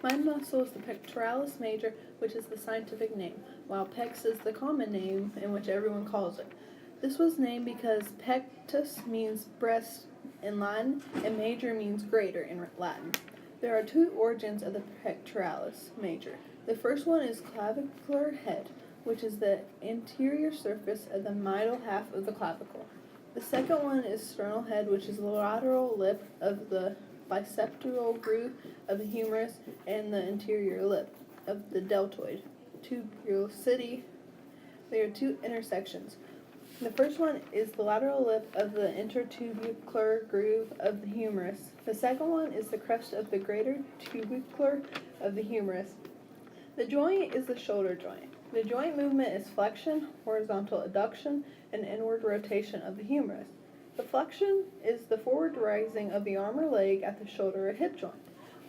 My muscle is the pectoralis major, which is the scientific name, while pex is the common name in which everyone calls it. This was named because pectus means breast in Latin and major means greater in Latin. There are two origins of the pectoralis major. The first one is clavicular head, which is the anterior surface of the medial half of the clavicle. The second one is sternal head, which is the lateral lip of the biceptural groove of the humerus and the anterior lip of the deltoid tuberosity. There are two intersections. The first one is the lateral lip of the intertubercular groove of the humerus. The second one is the crest of the greater tubercle of the humerus. The joint is the shoulder joint. The joint movement is flexion, horizontal adduction, and inward rotation of the humerus. The flexion is the forward rising of the arm or leg at the shoulder or hip joint.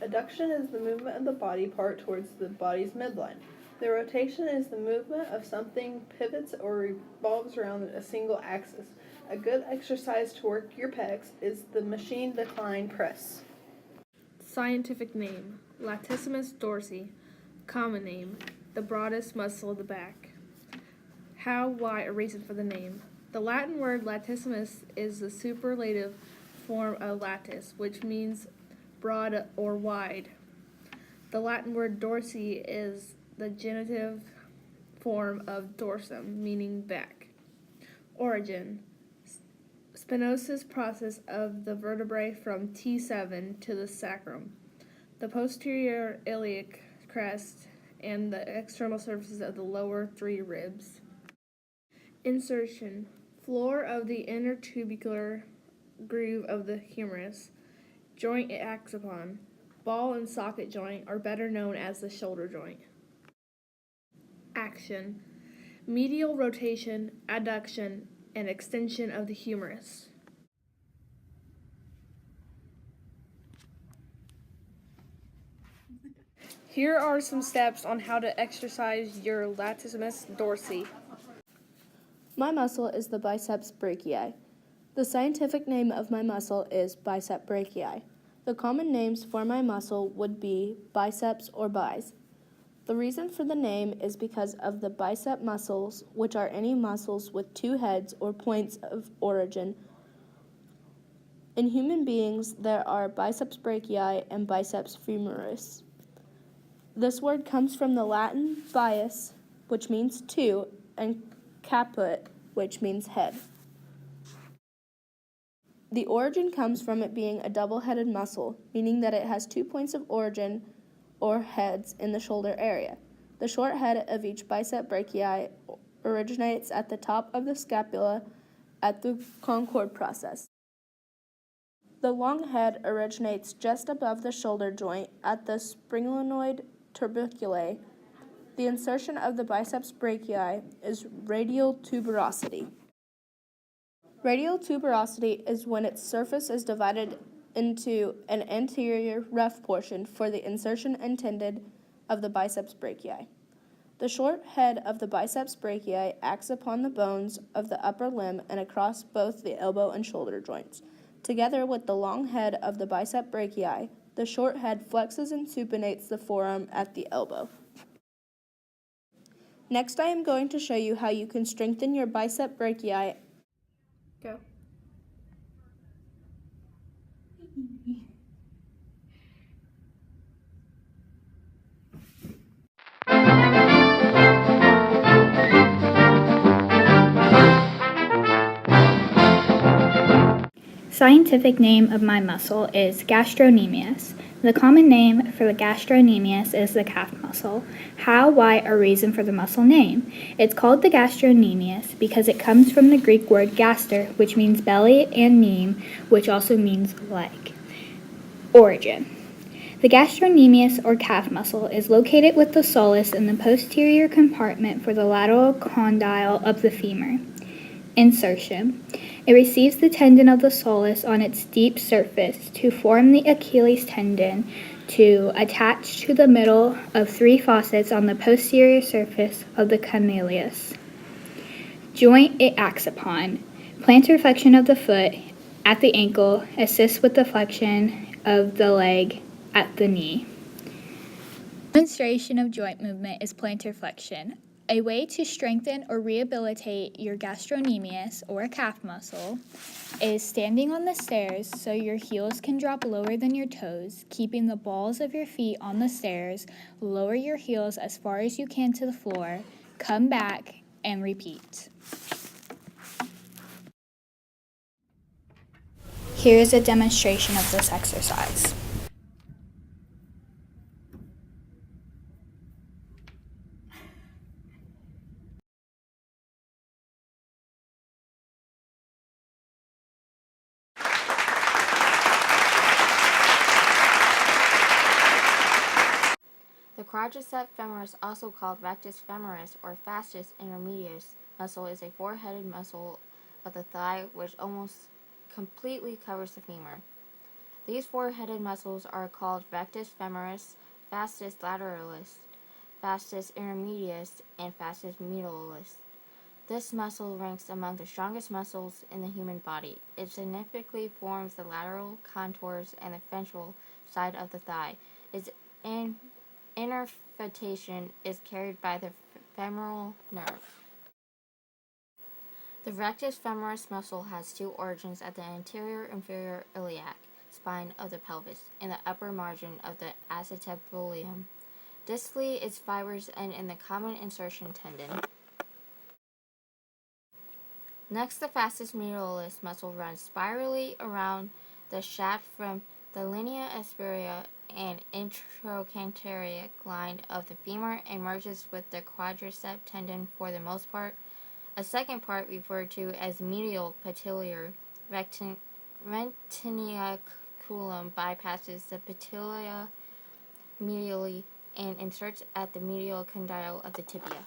Adduction is the movement of the body part towards the body's midline. The rotation is the movement of something pivots or revolves around a single axis. A good exercise to work your pecs is the machine decline press. Scientific name: Latissimus dorsi. Common name: the broadest muscle of the back. How, why, or reason for the name. The Latin word latissimus is the superlative form of latus, which means broad or wide. The Latin word dorsi is the genitive form of dorsum, meaning back. Origin: spinosus process of the vertebrae from T7 to the sacrum, the posterior iliac crest, and the external surfaces of the lower three ribs. Insertion: floor of the intertubercular groove of the humerus. Joint it acts upon. Ball and socket joint are better known as the shoulder joint. Action: medial rotation, adduction, and extension of the humerus. Here are some steps on how to exercise your latissimus dorsi. My muscle is the biceps brachii. The scientific name of my muscle is bicep brachii. The common names for my muscle would be biceps or bis. The reason for the name is because of the bicep muscles, which are any muscles with two heads or points of origin. In human beings, there are biceps brachii and biceps femoris. This word comes from the Latin bius, which means two, and caput, which means head. The origin comes from it being a double-headed muscle, meaning that it has 2 points of origin or heads in the shoulder area. The short head of each bicep brachii originates at the top of the scapula at the concord process. The long head originates just above the shoulder joint at the sphygmomatoid tuberculi. The insertion of the biceps brachii is radial tuberosity. Radial tuberosity is when its surface is divided into an anterior rough portion for the insertion intended of the biceps brachii. The short head of the biceps brachii acts upon the bones of the upper limb and across both the elbow and shoulder joints. Together with the long head of the bicep brachii, the short head flexes and supinates the forearm at the elbow. Next, I am going to show you how you can strengthen your bicep brachii. Go. Scientific name of my muscle is gastrocnemius. The common name for the gastrocnemius is the calf muscle. How, why, or reason for the muscle name. It's called the gastrocnemius because it comes from the Greek word gaster, which means belly, and neme, which also means leg. Origin. The gastrocnemius or calf muscle is located with the soleus in the posterior compartment for the lateral condyle of the femur. Insertion. It receives the tendon of the soleus on its deep surface to form the Achilles tendon to attach to the middle of 3 faucets on the posterior surface of the canalius. Joint it acts upon. Plantar flexion of the foot at the ankle assists with the flexion of the leg at the knee. Demonstration of joint movement is plantar flexion. A way to strengthen or rehabilitate your gastrocnemius or calf muscle is standing on the stairs so your heels can drop lower than your toes, keeping the balls of your feet on the stairs, lower your heels as far as you can to the floor, come back, and repeat. Here is a demonstration of this exercise. The quadriceps femoris, also called rectus femoris or vastus intermedius muscle, is a four-headed muscle of the thigh which almost completely covers the femur. These four-headed muscles are called rectus femoris, vastus lateralis, vastus intermedius, and vastus medialis. This muscle ranks among the strongest muscles in the human body. It significantly forms the lateral contours and the ventral side of the thigh. Its interpretation is carried by the femoral nerve. The rectus femoris muscle has two origins at the anterior inferior iliac spine of the pelvis and the upper margin of the acetabulum. Distally, its fibers end in the common insertion tendon. Next, the vastus medialis muscle runs spirally around the shaft from the linea aspiria and introcantaric line of the femur and merges with the quadricep tendon for the most part. A second part, referred to as medial patellar retinaculum, bypasses the patella medially and inserts at the medial condyle of the tibia.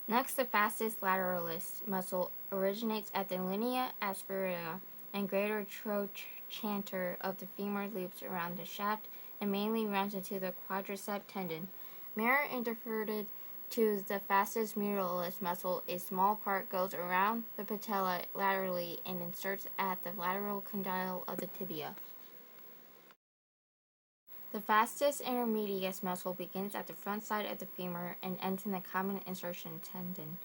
Next, the vastus lateralis muscle originates at the linea aspiria and greater trochanter of the femur, loops around the shaft, and mainly runs into the quadricep tendon. Mirror inverted to the vastus medialis muscle, a small part goes around the patella laterally and inserts at the lateral condyle of the tibia. The vastus intermedius muscle begins at the front side of the femur and ends in the common insertion tendon.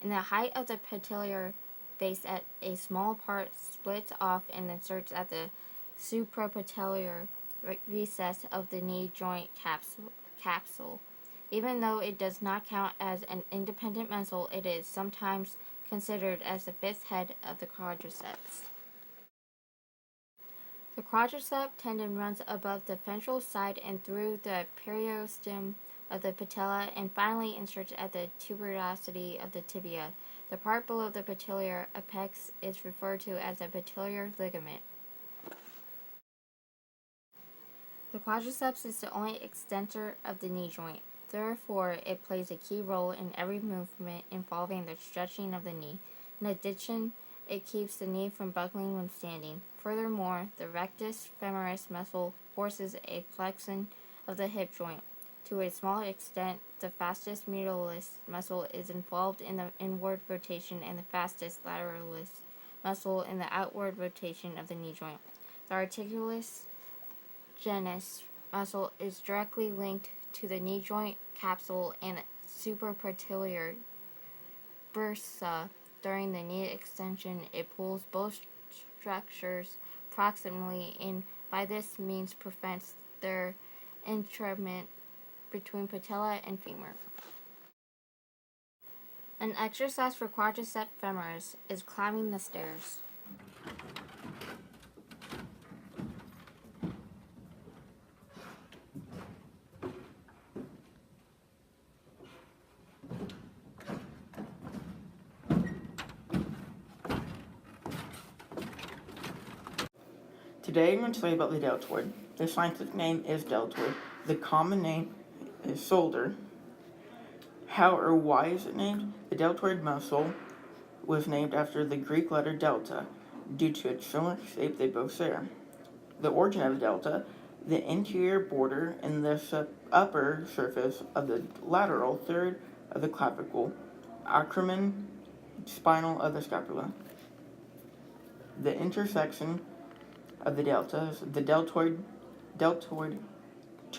In the height of the patellar base, at a small part splits off and inserts at the suprapatellar recess of the knee joint capsule. Even though it does not count as an independent muscle, it is sometimes considered as the fifth head of the quadriceps. The quadricep tendon runs above the ventral side and through the periosteum of the patella and finally inserts at the tuberosity of the tibia. The part below the patellar apex is referred to as the patellar ligament. The quadriceps is the only extensor of the knee joint. Therefore, it plays a key role in every movement involving the stretching of the knee. In addition, it keeps the knee from buckling when standing. Furthermore, the rectus femoris muscle forces a flexion of the hip joint. To a small extent, the vastus medialis muscle is involved in the inward rotation and the vastus lateralis muscle in the outward rotation of the knee joint. The articularis genus muscle is directly linked to the knee joint capsule and suprapatellar bursa. During the knee extension, it pulls both structures proximally and by this means prevents their entrapment between patella and femur. An exercise for quadriceps femoris is climbing the stairs. Today I'm going to tell you about the deltoid. The scientific name is deltoid. The common name is shoulder. How or why is it named? The deltoid muscle was named after the Greek letter delta, due to its similar shape they both share. The origin of the delta, the interior border in the upper surface of the lateral third of the clavicle, acromion spinal of the scapula. The intersection of the deltas, the deltoid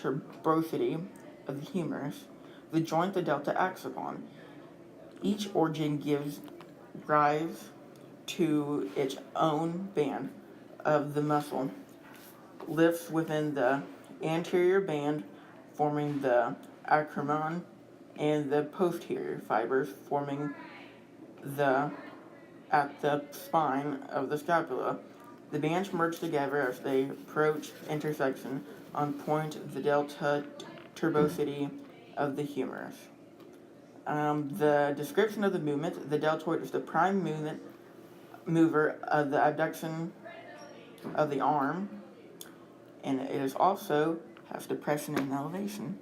tuberosity of the humerus, the joint the delta acts upon. Each organ gives rise to its own band of the muscle, lifts within the anterior band, forming the acromion, and the posterior fibers forming at the spine of the scapula. The bands merge together as they approach intersection on point the delta tuberosity of the humerus. The description of the movement: the deltoid is the prime mover of the abduction of the arm, and it is also has depression and elevation.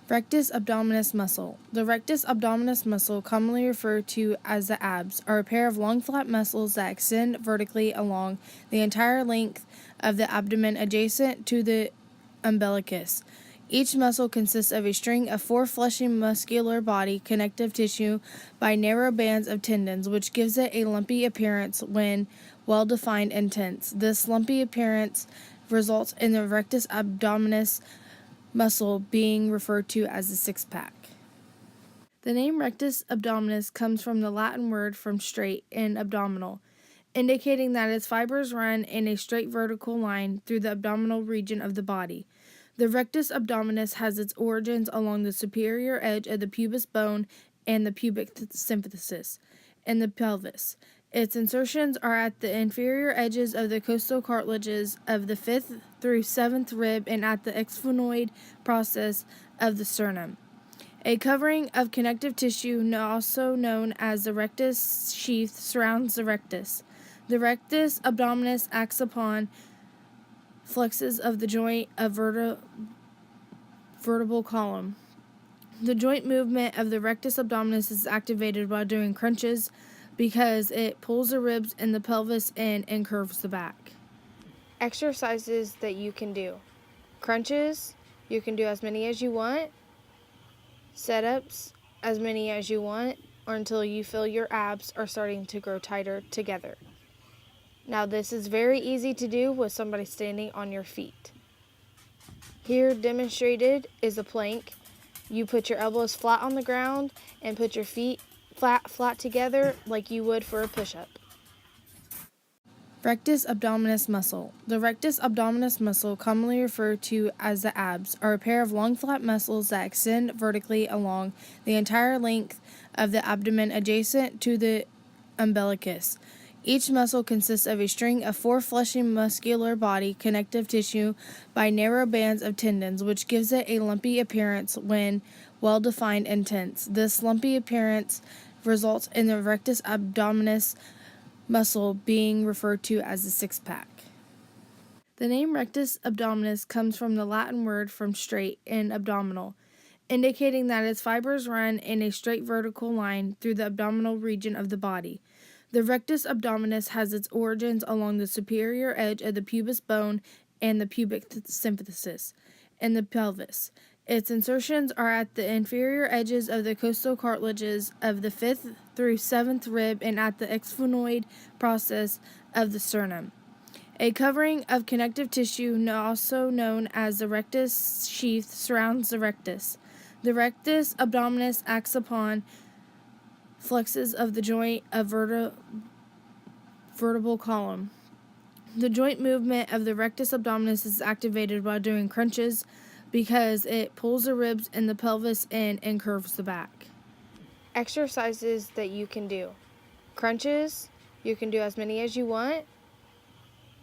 Rectus abdominis muscle. The rectus abdominis muscle, commonly referred to as the abs, are a pair of long flat muscles that extend vertically along the entire length of the abdomen adjacent to the umbilicus. Each muscle consists of a string of four fleshy muscular body connective tissue by narrow bands of tendons, which gives it a lumpy appearance when well defined and tense. This lumpy appearance results in the rectus abdominis muscle being referred to as the six-pack. The name rectus abdominis comes from the Latin word from straight and abdominal, indicating that its fibers run in a straight vertical line through the abdominal region of the body. The rectus abdominis has its origins along the superior edge of the pubis bone and the pubic symphysis and the pelvis. Its insertions are at the inferior edges of the costal cartilages of the 5th through 7th rib and at the exphenoid process of the sternum. A covering of connective tissue, also known as the rectus sheath, surrounds the rectus. The rectus abdominis acts upon flexes of the joint of vertebral column. The joint movement of the rectus abdominis is activated while doing crunches because it pulls the ribs and the pelvis in and curves the back. Exercises that you can do. Crunches, you can do as many as you want. Sit-ups, as many as you want, or until you feel your abs are starting to grow tighter together. Now this is very easy to do with somebody standing on your feet. Here demonstrated is a plank. You put your elbows flat on the ground and put your feet flat together like you would for a push-up. Rectus abdominis muscle. The rectus abdominis muscle, commonly referred to as the abs, are a pair of long flat muscles that extend vertically along the entire length of the abdomen adjacent to the umbilicus. Each muscle consists of a string of four fleshy muscular body connective tissue by narrow bands of tendons, which gives it a lumpy appearance when well defined and tense. This lumpy appearance results in the rectus abdominis muscle being referred to as the six-pack. The name rectus abdominis comes from the Latin word from straight and abdominal, indicating that its fibers run in a straight vertical line through the abdominal region of the body. The rectus abdominis has its origins along the superior edge of the pubis bone and the pubic symphysis and the pelvis. Its insertions are at the inferior edges of the costal cartilages of the 5th through 7th rib and at the exphenoid process of the sternum. A covering of connective tissue, also known as the rectus sheath, surrounds the rectus. The rectus abdominis acts upon flexes of the joint of vertebral column. The joint movement of the rectus abdominis is activated while doing crunches because it pulls the ribs and the pelvis in and curves the back. Exercises that you can do. Crunches, you can do as many as you want.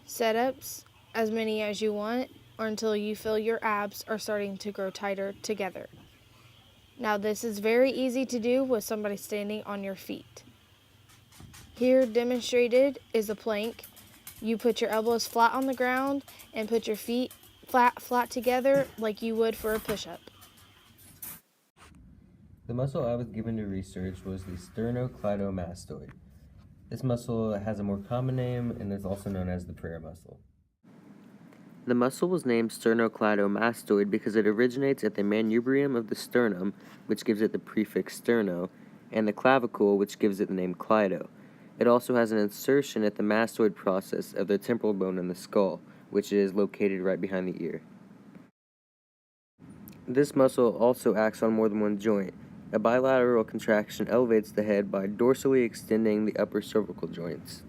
Sit-ups, as many as you want, or until you feel your abs are starting to grow tighter together. Now this is very easy to do with somebody standing on your feet. Here demonstrated is a plank. You put your elbows flat on the ground and put your feet flat together like you would for a push-up. The muscle I was given to research was the sternocleidomastoid. This muscle has a more common name and is also known as the prayer muscle. The muscle was named sternocleidomastoid because it originates at the manubrium of the sternum, which gives it the prefix sterno, and the clavicle, which gives it the name cleido. It also has an insertion at the mastoid process of the temporal bone in the skull, which is located right behind the ear. This muscle also acts on more than one joint. A bilateral contraction elevates the head by dorsally extending the upper cervical joints.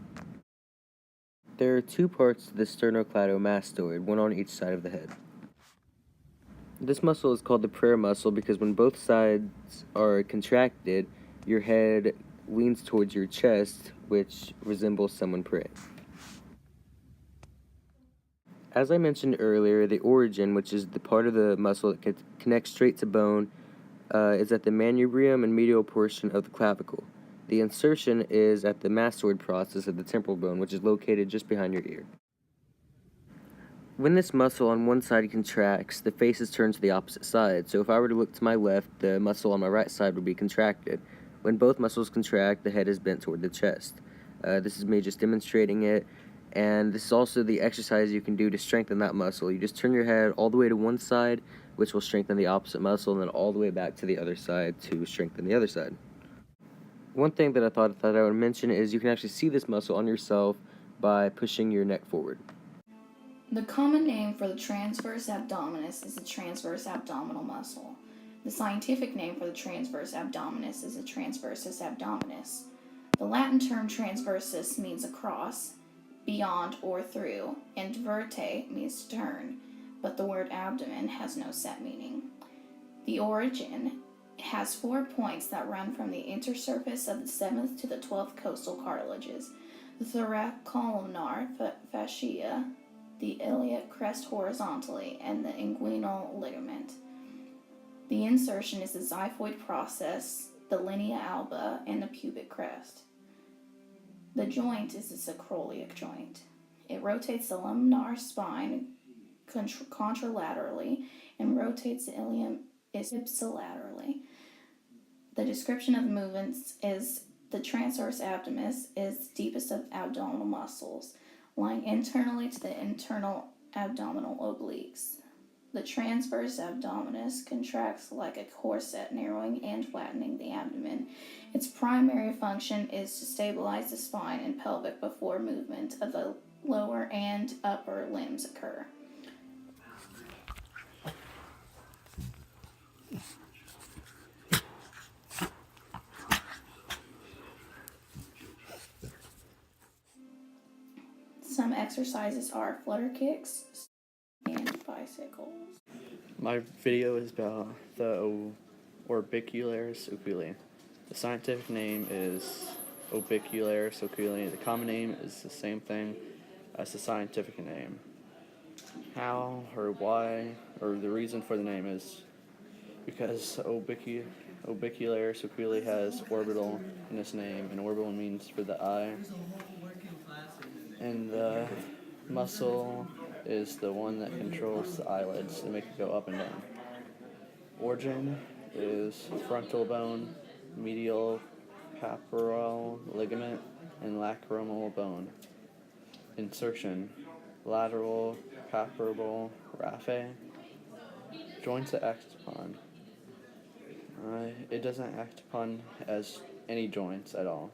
There are two parts to the sternocleidomastoid, one on each side of the head. This muscle is called the prayer muscle because when both sides are contracted, your head leans towards your chest, which resembles someone praying. As I mentioned earlier, the origin, which is the part of the muscle that connects straight to bone, is at the manubrium and medial portion of the clavicle. The insertion is at the mastoid process of the temporal bone, which is located just behind your ear. When this muscle on one side contracts, the face is turned to the opposite side. So if I were to look to my left, the muscle on my right side would be contracted. When both muscles contract, the head is bent toward the chest. This is me just demonstrating it, and this is also the exercise you can do to strengthen that muscle. You just turn your head all the way to one side, which will strengthen the opposite muscle, and then all the way back to the other side to strengthen the other side. One thing that I thought I would mention is you can actually see this muscle on yourself by pushing your neck forward. The common name for the transverse abdominis is the transverse abdominal muscle. The scientific name for the transverse abdominis is the transversus abdominis. The Latin term transversus means across, beyond, or through, and verte means to turn, but the word abdomen has no set meaning. The origin has 4 points that run from the intersurface of the 7th to the 12th costal cartilages, the thoracolumnar fascia, the iliac crest horizontally, and the inguinal ligament. The insertion is the xiphoid process, the linea alba, and the pubic crest. The joint is the sacroiliac joint. It rotates the lumbar spine contralaterally and rotates the ilium ipsilaterally. The description of the movements is the transverse abdominis is the deepest of abdominal muscles, lying internally to the internal abdominal obliques. The transverse abdominis contracts like a corset, narrowing and flattening the abdomen. Its primary function is to stabilize the spine and pelvic before movement of the lower and upper limbs occur. Some exercises are flutter kicks and bicycles. My video is about the orbicularis oculi. The scientific name is orbicularis oculi. The common name is the same thing as the scientific name. How or why or the reason for the name is because orbicularis oculi has orbital in its name, and orbital means for the eye. And the muscle is the one that controls the eyelids to make it go up and down. Origin is frontal bone, medial pectoral ligament, and lacrimal bone. Insertion, lateral palpebral raphe. Joints that act upon. It doesn't act upon as any joints at all.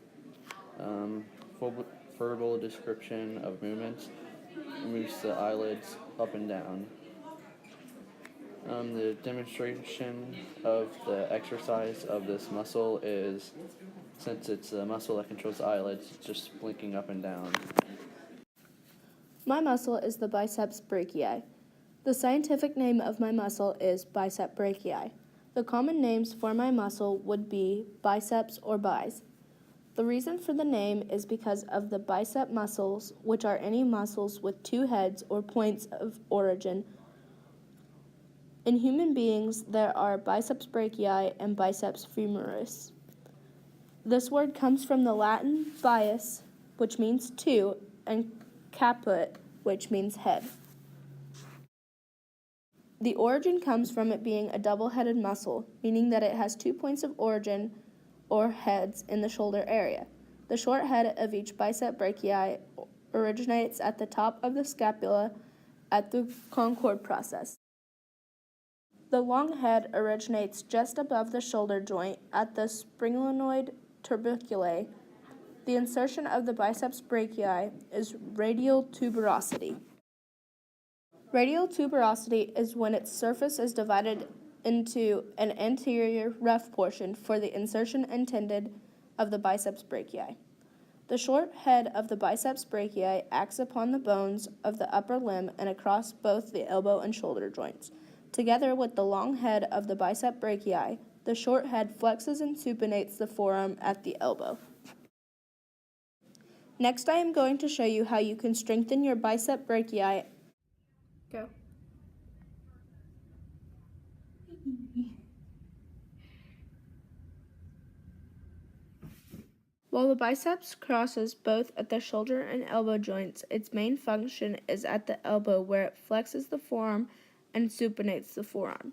Verbal description of movements moves the eyelids up and down. The demonstration of the exercise of this muscle is, since it's a muscle that controls the eyelids, just blinking up and down. My muscle is the biceps brachii. The scientific name of my muscle is bicep brachii. The common names for my muscle would be biceps or bis. The reason for the name is because of the bicep muscles, which are any muscles with 2 heads or points of origin. In human beings, there are biceps brachii and biceps femoris. This word comes from the Latin bius, which means 2, and caput, which means head. The origin comes from it being a double-headed muscle, meaning that it has 2 points of origin or heads in the shoulder area. The short head of each bicep brachii originates at the top of the scapula at the concord process. The long head originates just above the shoulder joint at the sphygmomatoid tuberculi. The insertion of the biceps brachii is radial tuberosity. Radial tuberosity is when its surface is divided into an anterior rough portion for the insertion intended of the biceps brachii. The short head of the biceps brachii acts upon the bones of the upper limb and across both the elbow and shoulder joints. Together with the long head of the bicep brachii, the short head flexes and supinates the forearm at the elbow. Next, I am going to show you how you can strengthen your bicep brachii. Go. While the biceps crosses both at the shoulder and elbow joints, its main function is at the elbow where it flexes the forearm and supinates the forearm.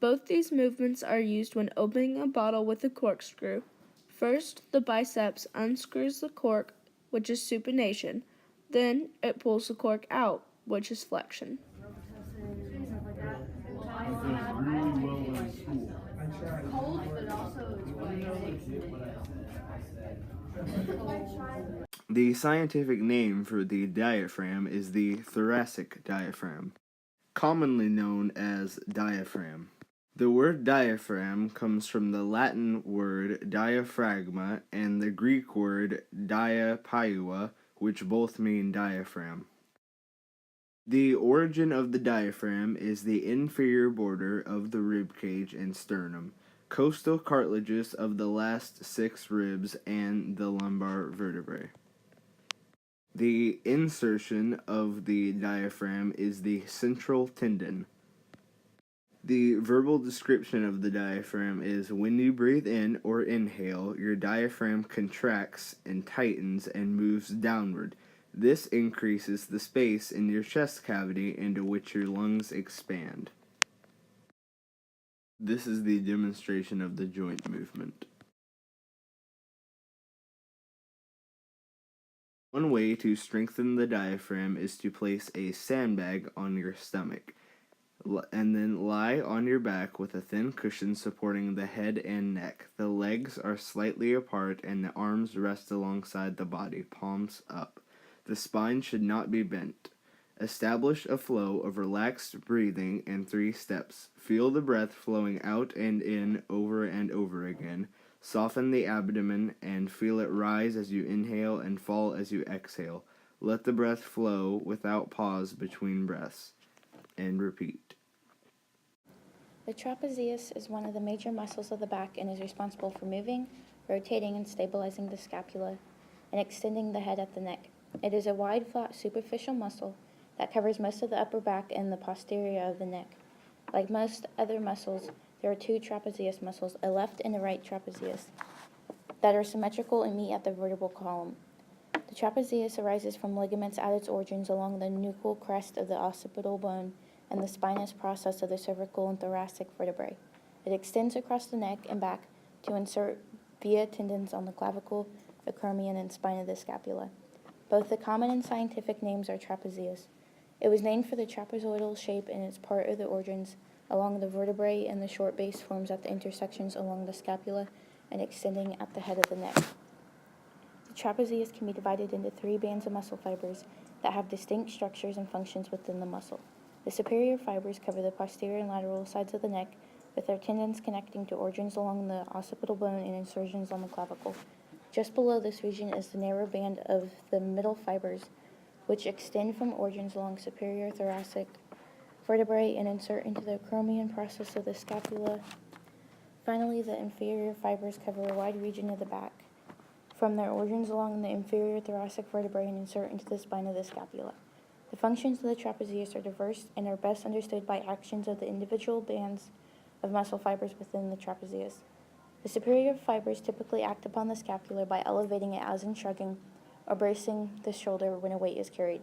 Both these movements are used when opening a bottle with a corkscrew. First, the biceps unscrews the cork, which is supination. Then it pulls the cork out, which is flexion. The scientific name for the diaphragm is the thoracic diaphragm, commonly known as diaphragm. The word diaphragm comes from the Latin word diaphragma and the Greek word diapaiua, which both mean diaphragm. The origin of the diaphragm is the inferior border of the rib cage and sternum, costal cartilages of the last 6 ribs, and the lumbar vertebrae. The insertion of the diaphragm is the central tendon. The verbal description of the diaphragm is when you breathe in or inhale, your diaphragm contracts and tightens and moves downward. This increases the space in your chest cavity into which your lungs expand. This is the demonstration of the joint movement. One way to strengthen the diaphragm is to place a sandbag on your stomach, and then lie on your back with a thin cushion supporting the head and neck. The legs are slightly apart and the arms rest alongside the body, palms up. The spine should not be bent. Establish a flow of relaxed breathing in 3 steps. Feel the breath flowing out and in over and over again. Soften the abdomen and feel it rise as you inhale and fall as you exhale. Let the breath flow without pause between breaths. And repeat. The trapezius is one of the major muscles of the back and is responsible for moving, rotating, and stabilizing the scapula and extending the head at the neck. It is a wide, flat, superficial muscle that covers most of the upper back and the posterior of the neck. Like most other muscles, there are 2 trapezius muscles, a left and a right trapezius, that are symmetrical and meet at the vertebral column. The trapezius arises from ligaments at its origins along the nuchal crest of the occipital bone and the spinous process of the cervical and thoracic vertebrae. It extends across the neck and back to insert via tendons on the clavicle, acromion, and spine of the scapula. Both the common and scientific names are trapezius. It was named for the trapezoidal shape in its part of the origins along the vertebrae, and the short base forms at the intersections along the scapula and extending at the head of the neck. The trapezius can be divided into 3 bands of muscle fibers that have distinct structures and functions within the muscle. The superior fibers cover the posterior and lateral sides of the neck, with their tendons connecting to organs along the occipital bone and insertions on the clavicle. Just below this region is the narrow band of the middle fibers, which extend from organs along superior thoracic vertebrae and insert into the acromion process of the scapula. Finally, the inferior fibers cover a wide region of the back, from their origins along the inferior thoracic vertebrae and insert into the spine of the scapula. The functions of the trapezius are diverse and are best understood by actions of the individual bands of muscle fibers within the trapezius. The superior fibers typically act upon the scapula by elevating it as in shrugging or bracing the shoulder when a weight is carried.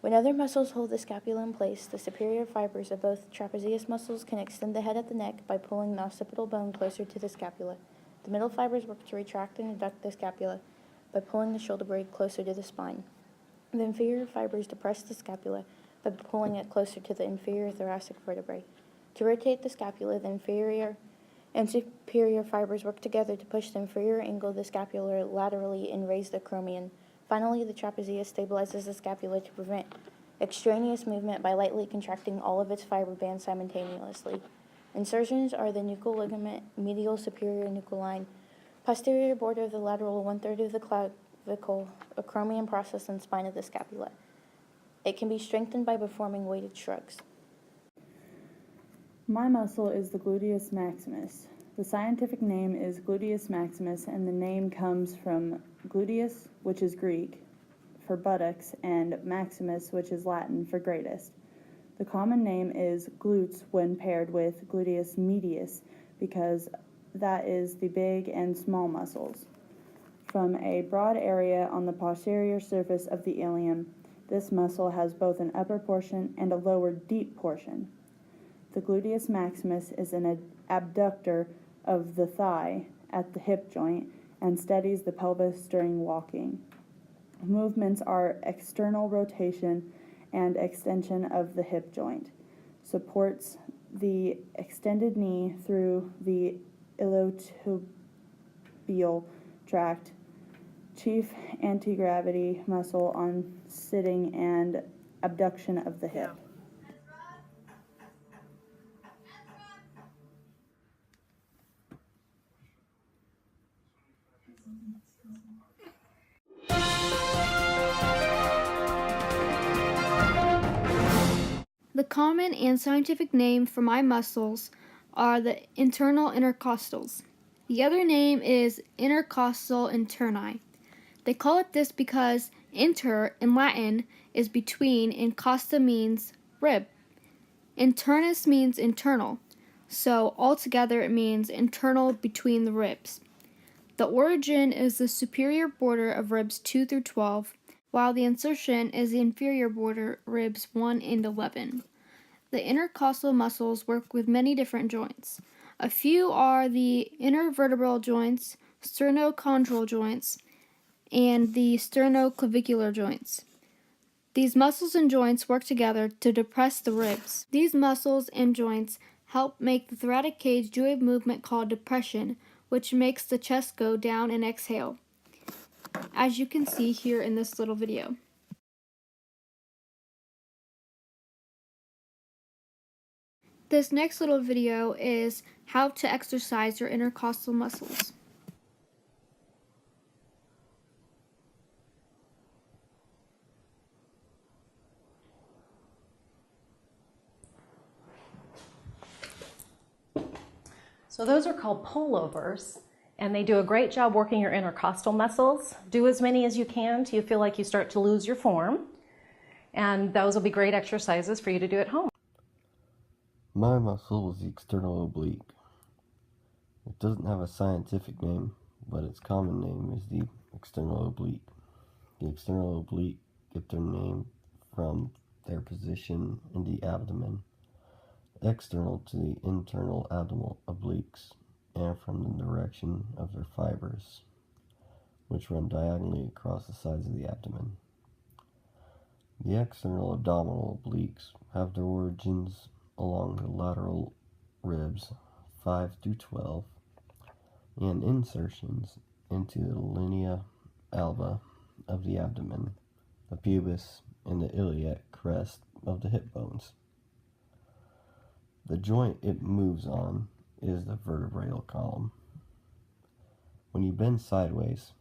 When other muscles hold the scapula in place, the superior fibers of both trapezius muscles can extend the head at the neck by pulling the occipital bone closer to the scapula. The middle fibers work to retract and adduct the scapula by pulling the shoulder blade closer to the spine. The inferior fibers depress the scapula by pulling it closer to the inferior thoracic vertebrae. To rotate the scapula, the inferior and superior fibers work together to push the inferior angle of the scapula laterally and raise the acromion. Finally, the trapezius stabilizes the scapula to prevent extraneous movement by lightly contracting all of its fiber bands simultaneously. Insertions are the nuchal ligament, medial superior nuchal line, posterior border of the lateral 1/3 of the clavicle, acromion process, and spine of the scapula. It can be strengthened by performing weighted shrugs. My muscle is the gluteus maximus. The scientific name is gluteus maximus, and the name comes from gluteus, which is Greek for buttocks, and maximus, which is Latin for greatest. The common name is glutes when paired with gluteus medius, because that is the big and small muscles. From a broad area on the posterior surface of the ilium, this muscle has both an upper portion and a lower deep portion. The gluteus maximus is an abductor of the thigh at the hip joint and steadies the pelvis during walking. Movements are external rotation and extension of the hip joint, supports the extended knee through the iliotibial tract, chief anti-gravity muscle on sitting, and abduction of the hip. The common and scientific name for my muscles are the internal intercostals. The other name is intercostal interni. They call it this because inter in Latin is between and costa means rib. Internus means internal, so altogether it means internal between the ribs. The origin is the superior border of ribs 2 through 12, while the insertion is the inferior border, ribs 1 and 11. The intercostal muscles work with many different joints. A few are the intervertebral joints, sternocondral joints, and the sternoclavicular joints. These muscles and joints work together to depress the ribs. These muscles and joints help make the thoracic cage do a movement called depression, which makes the chest go down and exhale, as you can see here in this little video. This next little video is how to exercise your intercostal muscles. So those are called pullovers, and they do a great job working your intercostal muscles. Do as many as you can till you feel like you start to lose your form, and those will be great exercises for you to do at home. My muscle is the external oblique. It doesn't have a scientific name, but its common name is the external oblique. The external oblique get their name from their position in the abdomen, external to the internal abdominal obliques, and from the direction of their fibers, which run diagonally across the sides of the abdomen. The external abdominal obliques have their origins along the lateral ribs 5 through 12 and insertions into the linea alba of the abdomen, the pubis, and the iliac crest of the hip bones. The joint it moves on is the vertebral column. When you bend sideways,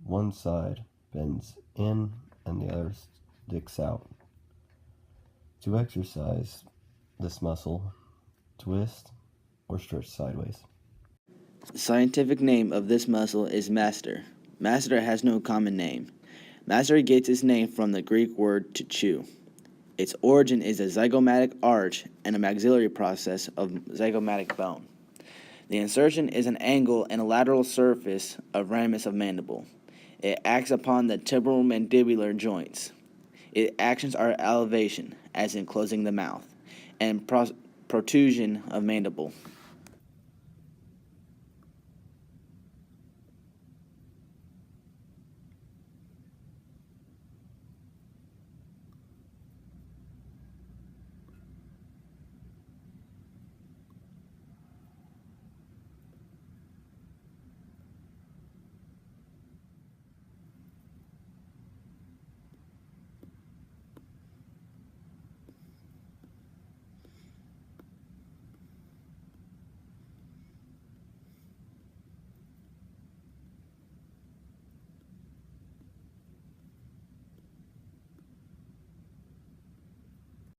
one side bends in and the other sticks out. To exercise this muscle, twist or stretch sideways. The scientific name of this muscle is masseter. Masseter has no common name. Masseter gets its name from the Greek word to chew. Its origin is a zygomatic arch and a maxillary process of zygomatic bone. The insertion is an angle in a lateral surface of ramus of mandible. It acts upon the temporomandibular joints. Its actions are elevation, as in closing the mouth, and protrusion of mandible.